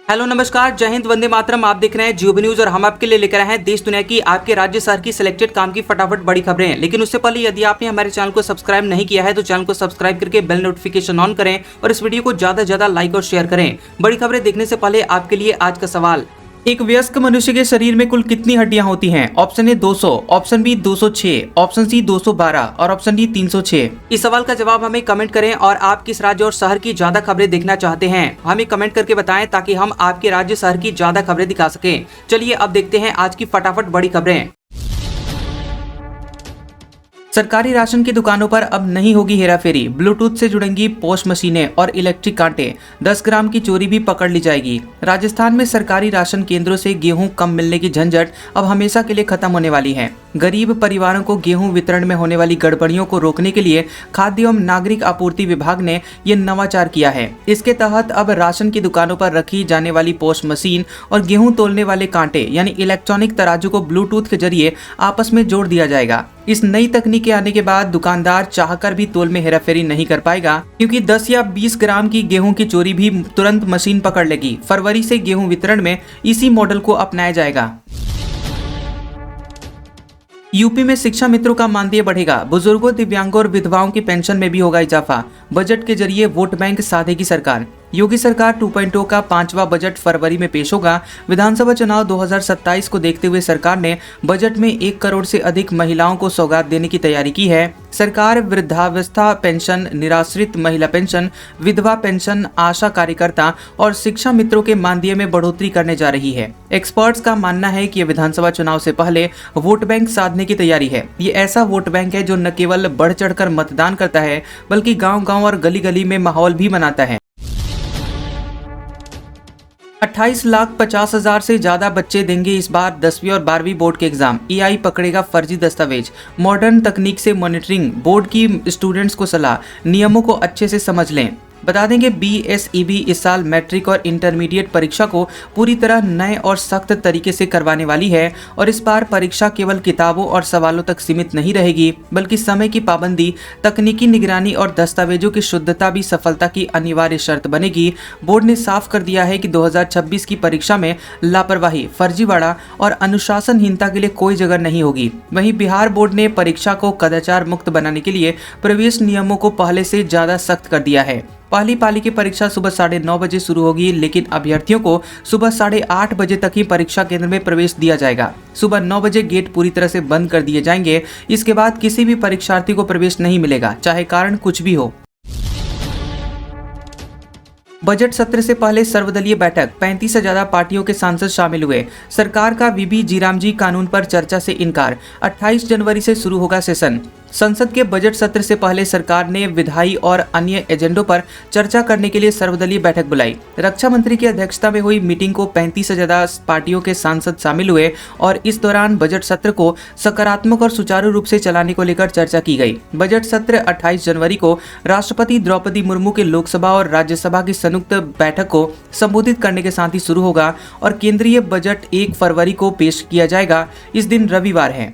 Hello नमस्कार, जय हिंद, वंदे मातरम। आप देख रहे हैं जियो न्यूज और हम आपके लिए लेकर आए हैं देश दुनिया की, आपके राज्य शहर की सिलेक्टेड काम की फटाफट बड़ी खबरें। लेकिन उससे पहले यदि आपने हमारे चैनल को सब्सक्राइब नहीं किया है तो चैनल को सब्सक्राइब करके बेल नोटिफिकेशन ऑन करें और इस वीडियो को ज्यादा से ज्यादा लाइक और शेयर करें। बड़ी खबरें देखने से पहले आपके लिए आज का सवाल, एक वयस्क मनुष्य के शरीर में कुल कितनी हड्डियां होती हैं? Option A 200, option B 206, option C 212 और ऑप्शन डी 306। इस सवाल का जवाब हमें कमेंट करें और आप किस राज्य और शहर की ज्यादा खबरें देखना चाहते हैं हमें कमेंट करके बताएं ताकि हम आपके राज्य शहर की ज्यादा खबरें दिखा सकें। चलिए अब देखते हैं आज की फटाफट बड़ी खबरें। सरकारी राशन की दुकानों पर अब नहीं होगी हेराफेरी, ब्लूटूथ से जुड़ेंगी पोस्ट मशीनें और इलेक्ट्रिक कांटे, 10 ग्राम की चोरी भी पकड़ ली जाएगी। राजस्थान में सरकारी राशन केंद्रों से गेहूं कम मिलने की झंझट अब हमेशा के लिए खत्म होने वाली है। गरीब परिवारों को गेहूं वितरण में होने वाली गड़बड़ियों को रोकने के लिए खाद्य एवं नागरिक आपूर्ति विभाग ने ये नवाचार किया है। इसके तहत अब राशन की दुकानों पर रखी जाने वाली पोस्ट मशीन और गेहूं तोलने वाले कांटे यानी इलेक्ट्रॉनिक तराजू को ब्लूटूथ के जरिए आपस में जोड़ दिया जाएगा। इस नई तकनीक के आने के बाद दुकानदार चाहकर भी तोल में हेराफेरी नहीं कर पाएगा, क्योंकि 10 या 20 ग्राम की गेहूं की चोरी भी तुरंत मशीन पकड़ लेगी। फरवरी से गेहूं वितरण में इसी मॉडल को अपनाया जाएगा। यूपी में शिक्षा मित्रों का मानदेय बढ़ेगा, बुजुर्गों, दिव्यांगों और विधवाओं की पेंशन में भी होगा इजाफा। बजट के जरिए वोट बैंक साधेगी सरकार। योगी सरकार 2.0 का 5वां बजट फरवरी में पेश होगा। विधानसभा चुनाव 2027 को देखते हुए सरकार ने बजट में 1 करोड़ से अधिक महिलाओं को सौगात देने की तैयारी की है। सरकार वृद्धावस्था पेंशन, निराश्रित महिला पेंशन, विधवा पेंशन, आशा कार्यकर्ता और शिक्षा मित्रों के मानदेय में बढ़ोतरी करने जा रही है। एक्सपर्ट्स का मानना है कि विधानसभा चुनाव से पहले वोट बैंक साधने की तैयारी है। ये ऐसा वोट बैंक है जो न केवल बढ़ चढ़कर मतदान करता है बल्कि गाँव-गाँव और गली गली में माहौल भी बनाता है। 28,50,000 से ज्यादा बच्चे देंगे इस बार 10वीं और 12वीं बोर्ड के एग्जाम। EI पकड़ेगा फर्जी दस्तावेज, मॉडर्न तकनीक से मॉनिटरिंग, बोर्ड की स्टूडेंट्स को सलाह, नियमों को अच्छे से समझ लें। बता दें कि BSEB इस साल मैट्रिक और इंटरमीडिएट परीक्षा को पूरी तरह नए और सख्त तरीके से करवाने वाली है और इस बार परीक्षा केवल किताबों और सवालों तक सीमित नहीं रहेगी बल्कि समय की पाबंदी, तकनीकी निगरानी और दस्तावेजों की शुद्धता भी सफलता की अनिवार्य शर्त बनेगी। बोर्ड ने साफ कर दिया है कि 2026 की परीक्षा में लापरवाही, फर्जीवाड़ा और अनुशासनहीनता के लिए कोई जगह नहीं होगी। वहीं बिहार बोर्ड ने परीक्षा को कदाचार मुक्त बनाने के लिए प्रवेश नियमों को पहले से ज्यादा सख्त कर दिया है। पहली पाली की परीक्षा सुबह 9:30 बजे शुरू होगी, लेकिन अभ्यर्थियों को सुबह 8:30 बजे तक ही परीक्षा केंद्र में प्रवेश दिया जाएगा। सुबह 9 बजे गेट पूरी तरह से बंद कर दिए जाएंगे। इसके बाद किसी भी परीक्षार्थी को प्रवेश नहीं मिलेगा, चाहे कारण कुछ भी हो। बजट सत्र से पहले सर्वदलीय बैठक, 35 से ज्यादा पार्टियों के सांसद शामिल हुए। सरकार का VB जीरामजी कानून पर चर्चा से इनकार। 28 जनवरी से शुरू होगा सेशन। संसद के बजट सत्र से पहले सरकार ने विधायी और अन्य एजेंडों पर चर्चा करने के लिए सर्वदलीय बैठक बुलाई। रक्षा मंत्री की अध्यक्षता में हुई मीटिंग को 35 से ज्यादा पार्टियों के सांसद शामिल हुए और इस दौरान बजट सत्र को सकारात्मक और सुचारू रूप से चलाने को लेकर चर्चा की गई। बजट सत्र 28 जनवरी को राष्ट्रपति द्रौपदी मुर्मू के लोकसभा और राज्यसभा की संयुक्त बैठक को संबोधित करने के साथ ही शुरू होगा और केंद्रीय बजट 1 फरवरी को पेश किया जाएगा। इस दिन रविवार है।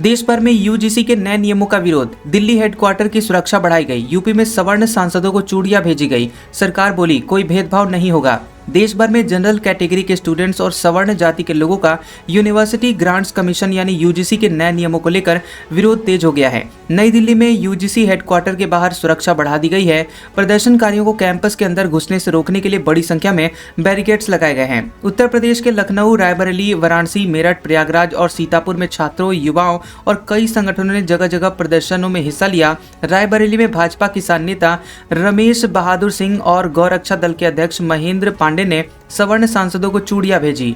देश भर में UGC के नए नियमों का विरोध, दिल्ली हेडक्वार्टर की सुरक्षा बढ़ाई गई। यूपी में सवर्ण सांसदों को चूड़ियां भेजी गई। सरकार बोली कोई भेदभाव नहीं होगा। देश भर में जनरल कैटेगरी के स्टूडेंट्स और सवर्ण जाति के लोगों का यूनिवर्सिटी ग्रांट्स कमीशन यानी UGC के नए नियमों को लेकर विरोध तेज हो गया है। नई दिल्ली में UGC हेडक्वार्टर के बाहर सुरक्षा बढ़ा दी गई है। प्रदर्शनकारियों को कैंपस के अंदर घुसने से रोकने के लिए बड़ी संख्या में बैरिकेड्स लगाए गए हैं। उत्तर प्रदेश के लखनऊ, रायबरेली, वाराणसी, मेरठ, प्रयागराज और सीतापुर में छात्रों, युवाओं और कई संगठनों ने जगह जगह प्रदर्शनों में हिस्सा लिया। रायबरेली में भाजपा किसान नेता रमेश बहादुर सिंह और गौरक्षा दल के अध्यक्ष महेंद्र पांडे ने सवर्ण सांसदों को चूड़ियां भेजी।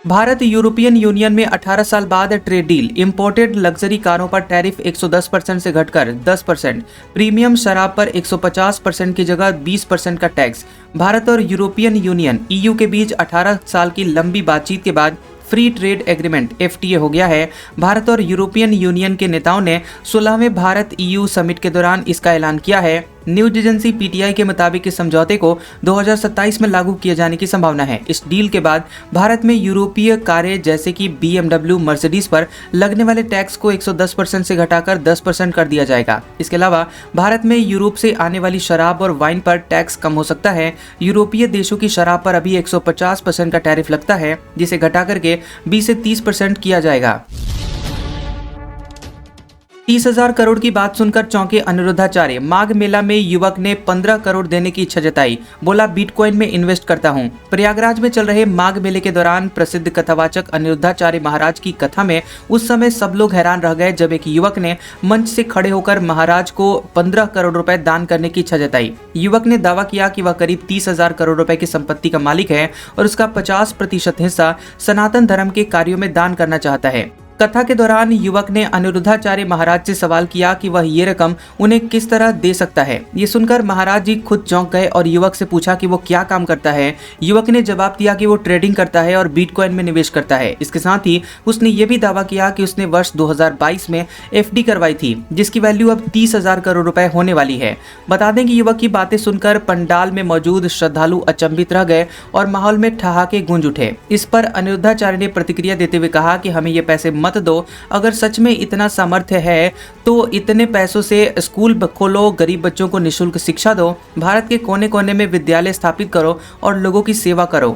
भारत यूरोपियन यूनियन में 18 साल बाद ट्रेड डील, इंपोर्टेड लग्जरी कारों पर टैरिफ 110% से घटकर 10%, प्रीमियम शराब पर 150% की जगह 20% का टैक्स। भारत और यूरोपियन यूनियन EU के बीच 18 साल की लंबी बातचीत के बाद फ्री ट्रेड एग्रीमेंट FTA हो गया है। भारत और यूरोपियन यूनियन के नेताओं ने 16वें भारत EU समिट के दौरान इसका ऐलान किया है। न्यूज एजेंसी पीटीआई के मुताबिक इस समझौते को 2027 में लागू किए जाने की संभावना है। इस डील के बाद भारत में यूरोपीय कारें जैसे कि BMW, मर्सिडीज पर लगने वाले टैक्स को 110% से घटाकर 10% कर दिया जाएगा। इसके अलावा भारत में यूरोप से आने वाली शराब और वाइन पर टैक्स कम हो सकता है। यूरोपीय देशों की शराब पर अभी 150% का टैरिफ लगता है, जिसे घटा करके 20 से 30% किया जाएगा। 30,000 करोड़ की बात सुनकर चौंके अनिरुद्धाचार्य। माघ मेला में युवक ने 15 करोड़ देने की इच्छा जताई, बोला बिटकॉइन में इन्वेस्ट करता हूं। प्रयागराज में चल रहे माघ मेले के दौरान प्रसिद्ध कथावाचक अनिरुद्धाचार्य महाराज की कथा में उस समय सब लोग हैरान रह गए जब एक युवक ने मंच से खड़े होकर महाराज को 15 करोड़ रुपए दान करने की इच्छा जताई। युवक ने दावा किया कि वह करीब 30,000 करोड़ रुपए की संपत्ति का मालिक है और उसका 50% हिस्सा सनातन धर्म के कार्यों में दान करना चाहता है। कथा के दौरान युवक ने अनिरुद्धाचार्य महाराज से सवाल किया कि वह ये रकम उन्हें किस तरह दे सकता है। ये सुनकर महाराज जी खुद चौंक गए और युवक से पूछा कि वो क्या काम करता है। युवक ने जवाब दिया कि वो ट्रेडिंग करता है और बिटकॉइन में निवेश करता है। इसके साथ ही उसने ये भी दावा किया कि उसने वर्ष 2022 में FD करवाई थी, जिसकी वैल्यू अब 30,000 करोड़ रुपए होने वाली है। बता दें कि युवक की बातें सुनकर पंडाल में मौजूद श्रद्धालु अचंभित रह गए और माहौल में ठहाके गूंज उठे। इस पर अनिरुद्धाचार्य ने प्रतिक्रिया देते हुए कहा कि हमें ये पैसे मत दो, अगर सच में इतना सामर्थ्य है तो इतने पैसों से स्कूल खोलो, गरीब बच्चों को निःशुल्क शिक्षा दो, भारत के कोने कोने में विद्यालय स्थापित करो और लोगों की सेवा करो।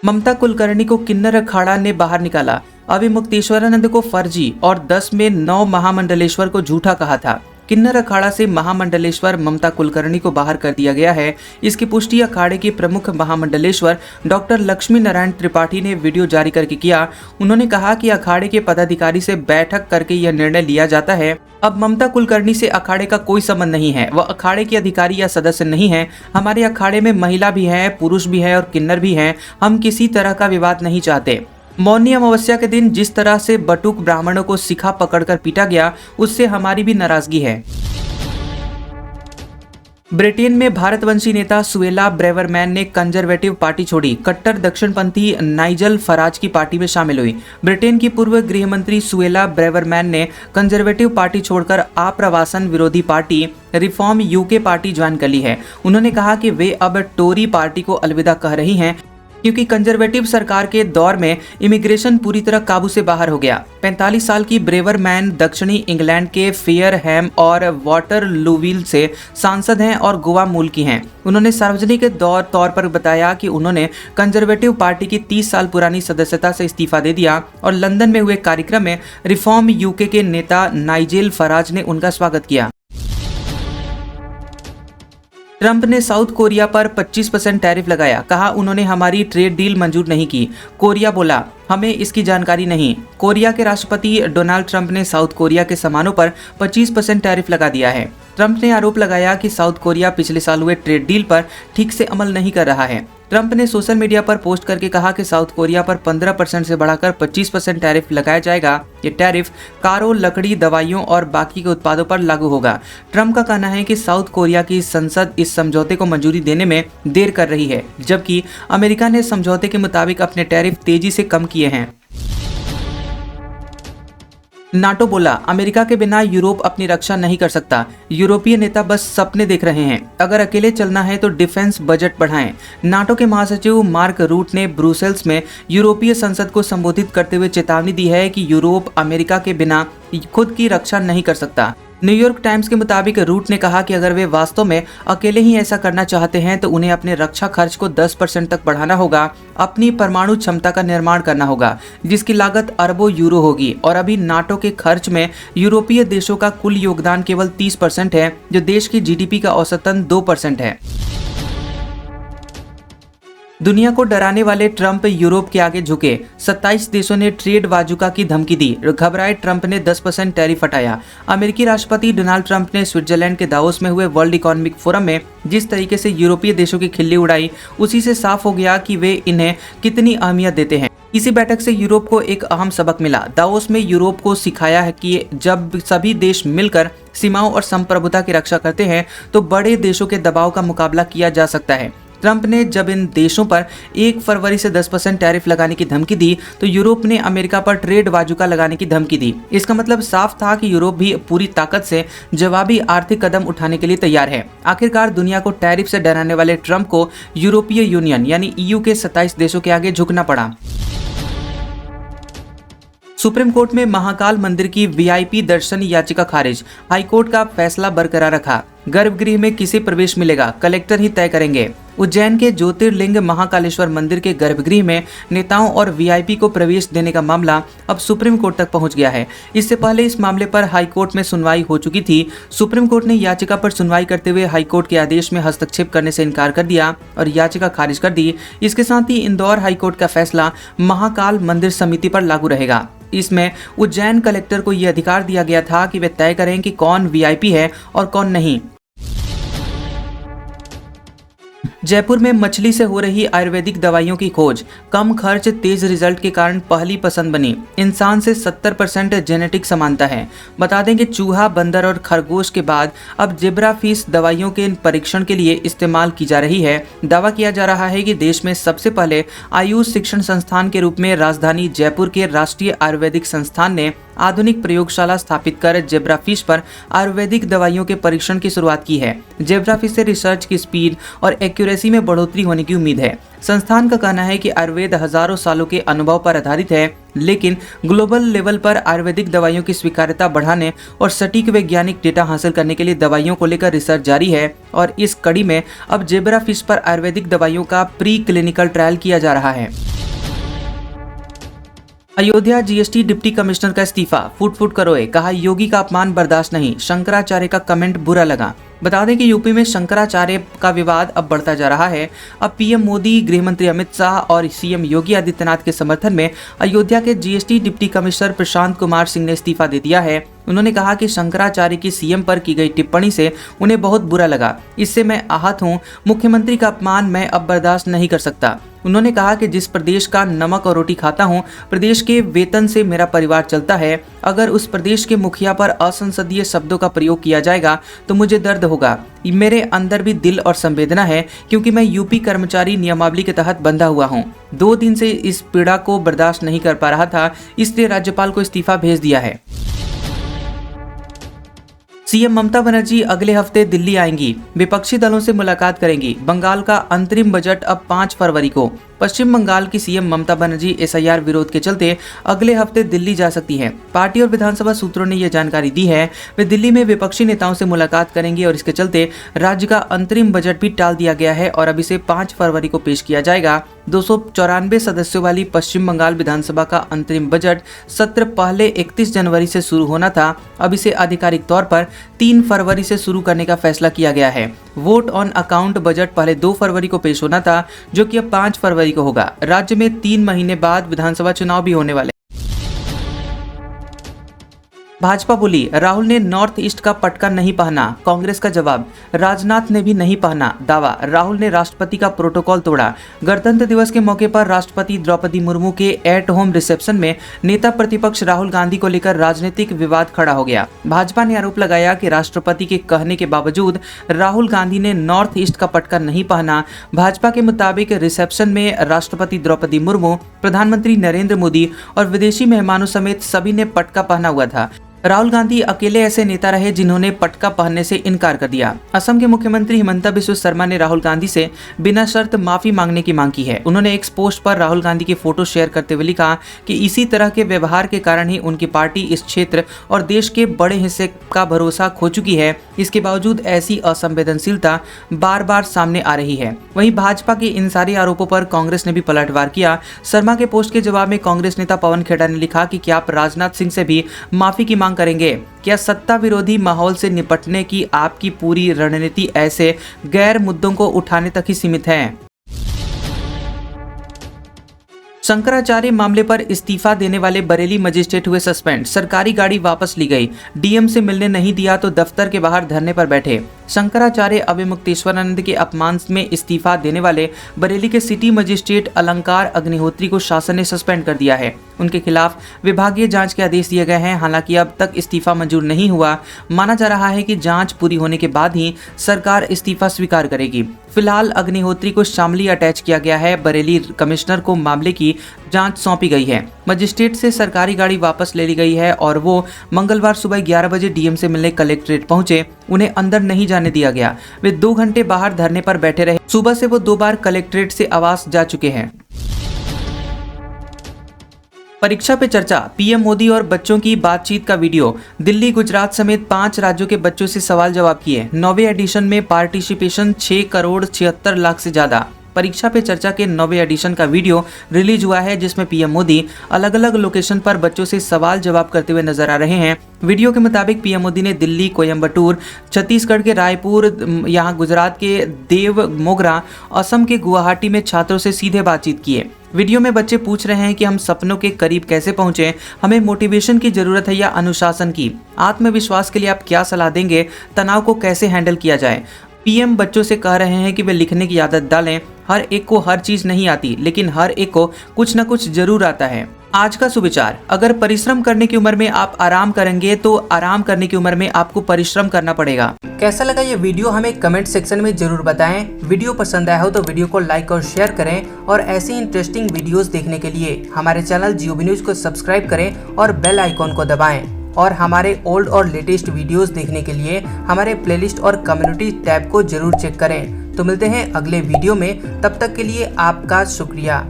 ममता कुलकर्णी को किन्नर अखाड़ा ने बाहर निकाला। अभी मुक्तेश्वरानंद को फर्जी और 10 में 9 महामंडलेश्वर को झूठा कहा था। किन्नर अखाड़ा से महामंडलेश्वर ममता कुलकर्णी को बाहर कर दिया गया है। इसकी पुष्टि अखाड़े के प्रमुख महामंडलेश्वर डॉक्टर लक्ष्मी नारायण त्रिपाठी ने वीडियो जारी करके किया। उन्होंने कहा कि अखाड़े के पदाधिकारी से बैठक करके यह निर्णय लिया जाता है। अब ममता कुलकर्णी से अखाड़े का कोई संबंध नहीं है, वह अखाड़े के अधिकारी या सदस्य नहीं है। हमारे अखाड़े में महिला भी है, पुरुष भी है और किन्नर भी है। हम किसी तरह का विवाद नहीं चाहते। मौनी अमावस्या के दिन जिस तरह से बटुक ब्राह्मणों को शिखा पकड़कर पीटा गया, उससे हमारी भी नाराजगी है। ब्रिटेन में भारतवंशी नेता सुएला ब्रेवरमैन ने कंजर्वेटिव पार्टी छोड़ी, कट्टर दक्षिणपंथी नाइजल फराज की पार्टी में शामिल हुई। ब्रिटेन की पूर्व गृह मंत्री सुएला ब्रेवरमैन ने कंजर्वेटिव पार्टी छोड़कर आप्रवासन विरोधी party reform UK party join कर ली है। उन्होंने कहा कि वे अब टोरी पार्टी को अलविदा कह रही हैं, क्योंकि कंजर्वेटिव सरकार के दौर में इमिग्रेशन पूरी तरह काबू से बाहर हो गया। 45 साल की ब्रेवरमैन दक्षिणी इंग्लैंड के फेयरहैम और वाटरलूविल से सांसद हैं और गोवा मूल की हैं। उन्होंने सार्वजनिक तौर पर बताया कि उन्होंने कंजर्वेटिव पार्टी की 30 साल पुरानी सदस्यता से इस्तीफा दे दिया और लंदन में हुए कार्यक्रम में रिफॉर्म यूके के नेता नाइजेल फराज ने उनका स्वागत किया। ट्रंप ने साउथ कोरिया पर 25% टैरिफ लगाया, कहा उन्होंने हमारी ट्रेड डील मंजूर नहीं की। कोरिया बोला हमें इसकी जानकारी नहीं। कोरिया के राष्ट्रपति डोनाल्ड ट्रंप ने साउथ कोरिया के सामानों पर 25% टैरिफ लगा दिया है। ट्रंप ने आरोप लगाया कि साउथ कोरिया पिछले साल हुए ट्रेड डील पर ठीक से अमल नहीं कर रहा है। ट्रंप ने सोशल मीडिया पर पोस्ट करके कहा कि साउथ कोरिया पर 15% से बढ़ाकर 25% टैरिफ लगाया जाएगा। ये टैरिफ कारों, लकड़ी, दवाइयों और बाकी के उत्पादों पर लागू होगा। ट्रंप का कहना है कि साउथ कोरिया की संसद इस समझौते को मंजूरी देने में देर कर रही है, जबकि अमेरिका ने समझौते के मुताबिक अपने टैरिफ तेजी से कम किए हैं। नाटो बोला अमेरिका के बिना यूरोप अपनी रक्षा नहीं कर सकता। यूरोपीय नेता बस सपने देख रहे हैं, अगर अकेले चलना है तो डिफेंस बजट बढ़ाएं। नाटो के महासचिव मार्क रूट ने ब्रुसेल्स में यूरोपीय संसद को संबोधित करते हुए चेतावनी दी है कि यूरोप अमेरिका के बिना खुद की रक्षा नहीं कर सकता। न्यूयॉर्क टाइम्स के मुताबिक रूट ने कहा कि अगर वे वास्तव में अकेले ही ऐसा करना चाहते हैं तो उन्हें अपने रक्षा खर्च को 10% तक बढ़ाना होगा, अपनी परमाणु क्षमता का निर्माण करना होगा, जिसकी लागत अरबों यूरो होगी। और अभी नाटो के खर्च में यूरोपीय देशों का कुल योगदान केवल 30% है, जो देश की GDP का औसतन 2% है। दुनिया को डराने वाले ट्रंप यूरोप के आगे झुके। 27 देशों ने ट्रेड बाजुका की धमकी दी। घबराए ट्रंप ने 10% टैरिफ हटाया। अमेरिकी राष्ट्रपति डोनाल्ड ट्रंप ने स्विट्जरलैंड के दावोस में हुए वर्ल्ड इकोनॉमिक फोरम में जिस तरीके से यूरोपीय देशों की खिल्ली उड़ाई, उसी से साफ हो गया कि वे इन्हें कितनी अहमियत देते हैं। इसी बैठक से यूरोप को एक अहम सबक मिला। दावोस में यूरोप को सिखाया है कि जब सभी देश मिलकर सीमाओं और संप्रभुता की रक्षा करते हैं तो बड़े देशों के दबाव का मुकाबला किया जा सकता है। ट्रंप ने जब इन देशों पर 1 फरवरी से 10% टैरिफ लगाने की धमकी दी तो यूरोप ने अमेरिका पर ट्रेड बाजुका लगाने की धमकी दी। इसका मतलब साफ था कि यूरोप भी पूरी ताकत से जवाबी आर्थिक कदम उठाने के लिए तैयार है। आखिरकार दुनिया को टैरिफ से डराने वाले ट्रंप को यूरोपीय यूनियन यानी EU के 27 देशों के आगे झुकना पड़ा। सुप्रीम कोर्ट में महाकाल मंदिर की VIP दर्शन याचिका खारिज, हाईकोर्ट का फैसला बरकरार रखा। गर्भगृह में किसे प्रवेश मिलेगा, कलेक्टर ही तय करेंगे। उज्जैन के ज्योतिर्लिंग महाकालेश्वर मंदिर के गर्भगृह में नेताओं और VIP को प्रवेश देने का मामला अब सुप्रीम कोर्ट तक पहुंच गया है। इससे पहले इस मामले पर हाईकोर्ट में सुनवाई हो चुकी थी। सुप्रीम कोर्ट ने याचिका पर सुनवाई करते हुए हाईकोर्ट के आदेश में हस्तक्षेप करने से इनकार कर दिया और याचिका खारिज कर दी। इसके साथ ही इंदौर हाईकोर्ट का फैसला महाकाल मंदिर समिति पर लागू रहेगा। इसमें उज्जैन कलेक्टर को यह अधिकार दिया गया था कि वे तय करें कि कौन VIP है और कौन नहीं। जयपुर में मछली से हो रही आयुर्वेदिक दवाइयों की खोज, कम खर्च तेज रिजल्ट के कारण पहली पसंद बनी। इंसान से 70% जेनेटिक समानता है। बता दें कि चूहा, बंदर और खरगोश के बाद अब जेब्राफिश दवाइयों के परीक्षण के लिए इस्तेमाल की जा रही है। दावा किया जा रहा है कि देश में सबसे पहले आयुष शिक्षण संस्थान के रूप में राजधानी जयपुर के राष्ट्रीय आयुर्वेदिक संस्थान ने आधुनिक प्रयोगशाला स्थापित कर जेब्राफिश पर आयुर्वेदिक दवाइयों के परीक्षण की शुरुआत की है। जेब्राफिश से रिसर्च की स्पीड और एक्यूरेसी में बढ़ोतरी होने की उम्मीद है। संस्थान का कहना है कि आयुर्वेद हजारों सालों के अनुभव पर आधारित है, लेकिन ग्लोबल लेवल पर आयुर्वेदिक दवाइयों की स्वीकार्यता बढ़ाने और सटीक वैज्ञानिक डेटा हासिल करने के लिए दवाइयों को लेकर रिसर्च जारी है। और इस कड़ी में अब जेब्राफिश पर आयुर्वेदिक दवाइयों का प्री क्लिनिकल ट्रायल किया जा रहा है। अयोध्या GST डिप्टी कमिश्नर का इस्तीफा, फुट फुट करोए, कहा योगी का अपमान बर्दाश्त नहीं। शंकराचार्य का कमेंट बुरा लगा। बता दें कि यूपी में शंकराचार्य का विवाद अब बढ़ता जा रहा है। अब PM मोदी, गृहमंत्री अमित शाह और CM योगी आदित्यनाथ के समर्थन में अयोध्या के GST deputy commissioner Prashant Kumar Singh ने इस्तीफा दे दिया है। उन्होंने कहा कि शंकराचार्य की CM पर की गई टिप्पणी से उन्हें बहुत बुरा लगा। इससे मैं आहत हूं। मुख्यमंत्री का अपमान मैं अब बर्दाश्त नहीं कर सकता। उन्होंने कहा कि जिस प्रदेश का नमक और रोटी खाता हूं, प्रदेश के वेतन से मेरा परिवार चलता है। अगर उस प्रदेश के मुखिया पर असंसदीय शब्दों का प्रयोग किया जाएगा तो मुझे दर्द होगा। मेरे अंदर भी दिल और संवेदना है, क्योंकि मैं यूपी कर्मचारी नियमावली के तहत बंधा हुआ हूं। 2 दिन से इस पीड़ा को बर्दाश्त नहीं कर पा रहा था, इसलिए राज्यपाल को इस्तीफा भेज दिया है। CM ममता बनर्जी अगले हफ्ते दिल्ली आएंगी, विपक्षी दलों से मुलाकात करेंगी। बंगाल का अंतरिम बजट अब 5 फरवरी को। पश्चिम बंगाल की CM ममता बनर्जी SIR विरोध के चलते अगले हफ्ते दिल्ली जा सकती हैं। पार्टी और विधानसभा सूत्रों ने यह जानकारी दी है। वे दिल्ली में विपक्षी नेताओं से मुलाकात करेंगे और इसके चलते राज्य का अंतरिम बजट भी टाल दिया गया है और अब इसे 5 फरवरी को पेश किया जाएगा। 294 सदस्यों वाली पश्चिम बंगाल विधानसभा का अंतरिम बजट सत्र पहले 31 जनवरी से शुरू होना था। अब इसे आधिकारिक तौर पर 3 फरवरी से शुरू करने का फैसला किया गया है। वोट ऑन अकाउंट बजट पहले 2 फरवरी को पेश होना था, जो कि अब 5 फरवरी को होगा। राज्य में 3 महीने बाद विधानसभा चुनाव भी होने वाले। भाजपा बोली, राहुल ने नॉर्थ ईस्ट का पटका नहीं पहना, कांग्रेस का जवाब। राजनाथ ने भी नहीं पहना, दावा। राहुल ने राष्ट्रपति का प्रोटोकॉल तोड़ा। गणतंत्र दिवस के मौके पर राष्ट्रपति द्रौपदी मुर्मू के एट होम रिसेप्शन में नेता प्रतिपक्ष राहुल गांधी को लेकर राजनीतिक विवाद खड़ा हो गया। भाजपा ने आरोप लगाया कि राष्ट्रपति के कहने के बावजूद राहुल गांधी ने नॉर्थ ईस्ट का पटका नहीं पहना। भाजपा के मुताबिक रिसेप्शन में राष्ट्रपति द्रौपदी मुर्मू, प्रधानमंत्री नरेंद्र मोदी और विदेशी मेहमानों समेत सभी ने पटका पहना हुआ था। राहुल गांधी अकेले ऐसे नेता रहे जिन्होंने पटका पहनने से इनकार कर दिया। असम के मुख्यमंत्री हिमंता बिस्वा शर्मा ने राहुल गांधी से बिना शर्त माफी मांगने की मांग की है। उन्होंने एक पोस्ट पर राहुल गांधी की फोटो शेयर करते हुए लिखा कि इसी तरह के व्यवहार के कारण ही उनकी पार्टी इस क्षेत्र और देश के बड़े हिस्से का भरोसा खो चुकी है। इसके बावजूद ऐसी असंवेदनशीलता बार बार सामने आ रही है। वहीं भाजपा के इन सारे आरोपों पर कांग्रेस ने भी पलटवार किया। शर्मा के पोस्ट के जवाब में कांग्रेस नेता पवन खेड़ा ने लिखा कि क्या आप राजनाथ सिंह से भी माफी की मांग करेंगे? क्या सत्ता विरोधी माहौल से निपटने की आपकी पूरी रणनीति ऐसे गैर मुद्दों को उठाने तक ही सीमित है? शंकराचार्य मामले पर इस्तीफा देने वाले बरेली मजिस्ट्रेट हुए सस्पेंड। सरकारी गाड़ी वापस ली गई। DM से मिलने नहीं दिया तो दफ्तर के बाहर धरने पर बैठे। शंकराचार्य अभिमुक्तेश्वरानंद के अपमान में इस्तीफा देने वाले बरेली के सिटी मजिस्ट्रेट अलंकार अग्निहोत्री को शासन ने सस्पेंड कर दिया है। उनके खिलाफ विभागीय जांच के आदेश दिए गए हैं। हालांकि अब तक इस्तीफा मंजूर नहीं हुआ। माना जा रहा है कि जांच पूरी होने के बाद ही सरकार इस्तीफा स्वीकार करेगी। फिलहाल अग्निहोत्री को शामली अटैच किया गया है। बरेली कमिश्नर को मामले की जांच सौंपी गई है। मजिस्ट्रेट से सरकारी गाड़ी वापस ले ली गई है और वो मंगलवार सुबह 11 बजे डीएम से मिलने कलेक्ट्रेट पहुंचे। उन्हें अंदर नहीं जाने दिया गया। वे 2 घंटे बाहर धरने पर बैठे रहे। सुबह से वो 2 बार कलेक्ट्रेट से आवास जा चुके हैं। परीक्षा पे चर्चा, पीएम मोदी और बच्चों की बातचीत का वीडियो। दिल्ली, गुजरात समेत 5 राज्यों के बच्चों से सवाल जवाब किए। 9वें एडिशन में पार्टिसिपेशन 6 करोड़ 76 लाख से ज्यादा। परीक्षा पे चर्चा के 9वें एडिशन का वीडियो रिलीज हुआ है, जिसमें पीएम मोदी अलग अलग लोकेशन पर बच्चों से सवाल जवाब करते हुए नजर आ रहे हैं। वीडियो के मुताबिक पीएम मोदी ने दिल्ली, कोयम्बटूर, छत्तीसगढ़ के रायपुर, यहाँ गुजरात के देवमोगरा, असम के गुवाहाटी में छात्रों से सीधे बातचीत की है। वीडियो में बच्चे पूछ रहे हैं कि हम सपनों के करीब कैसे पहुंचे, हमें मोटिवेशन की जरूरत है या अनुशासन की, आत्मविश्वास के लिए आप क्या सलाह देंगे, तनाव को कैसे हैंडल किया जाए। पीएम बच्चों से कह रहे हैं कि वे लिखने की आदत डालें। हर एक को हर चीज नहीं आती, लेकिन हर एक को कुछ न कुछ जरूर आता है। आज का सुविचार, अगर परिश्रम करने की उम्र में आप आराम करेंगे तो आराम करने की उम्र में आपको परिश्रम करना पड़ेगा। कैसा लगा ये वीडियो हमें कमेंट सेक्शन में जरूर बताएं। वीडियो पसंद आया हो तो वीडियो को लाइक और शेयर करें और ऐसी इंटरेस्टिंग वीडियोस देखने के लिए हमारे चैनल जियोबी न्यूज को सब्सक्राइब करें और बेल आइकॉन को दबाएं। और हमारे ओल्ड और लेटेस्ट वीडियोस देखने के लिए हमारे प्लेलिस्ट और कम्युनिटी टैब को जरूर चेक करें। तो मिलते हैं अगले वीडियो में, तब तक के लिए आपका शुक्रिया।